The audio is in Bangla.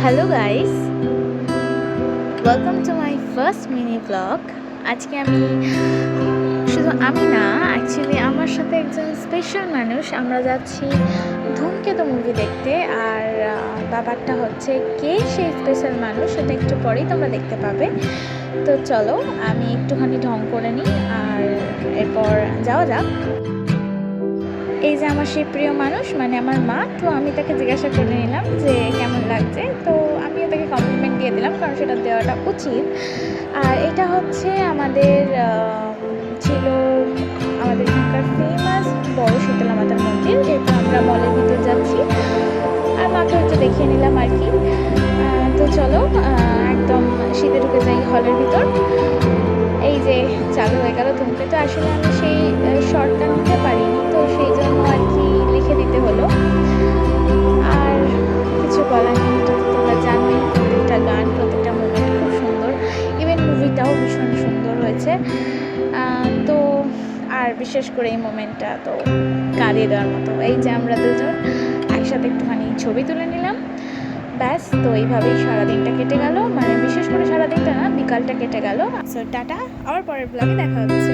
Hello guys, welcome to my first mini blog. আজকে শুধু আমি না, অ্যাকচুয়ালি আমার সাথে একজন স্পেশাল মানুষ। আমরা যাচ্ছি ধূমকেতু মুভি দেখতে। আর ব্যাপারটা হচ্ছে কে সেই স্পেশাল মানুষ সেটা একটু পরেই তোমরা দেখতে পাবে। তো চলো আমি একটুখানি ঢং করে নিই আর এরপর যাওয়া যাক। এই যে আমার সেই প্রিয় মানুষ মানে আমার মা, তো আমি তাকে জিজ্ঞাসা করে নিলাম যে কেমন লাগছে। তো আমিও তাকে কমপ্লিমেন্ট দিয়ে দিলাম, কারণ সেটা দেওয়াটা উচিত। আর এটা হচ্ছে ছিল আমাদের এখানকার ফেমাস বড় শীতলা মাতার মন্দির। এরপর আমরা মলের ভিতর যাচ্ছি আর মাকে একটু দেখিয়ে নিলাম আর কি। তো চলো একদম শীতে ঢুকে যাই হলের ভিতর। এই যে চালু হয়ে গেল ধূমকেতু। আসলে আমি সেই শর্টটা নিতে পারিনি, তো সেই জন্য আর কি লিখে দিতে হলো। আর কিছু বলার নেই, এটা তো তোমরা জানোই। প্রত্যেকটা গান, প্রত্যেকটা মুভমেন্ট খুব সুন্দর। ইভেন মুভিটাও ভীষণ সুন্দর হয়েছে। তো আর বিশেষ করে এই মোমেন্টটা তো কাঁদিয়ে দেওয়ার মতো। এই যে আমরা দুজন একসাথে একটুখানি ছবি তুলে নিলাম, ব্যাস। তো এইভাবেই সারাদিনটা কেটে গেল, মানে বিশেষ করে সারাদিনটা না, বিকালটা কেটে গেল। সো টাটা, আবার পরের ব্লগে দেখা হচ্ছে।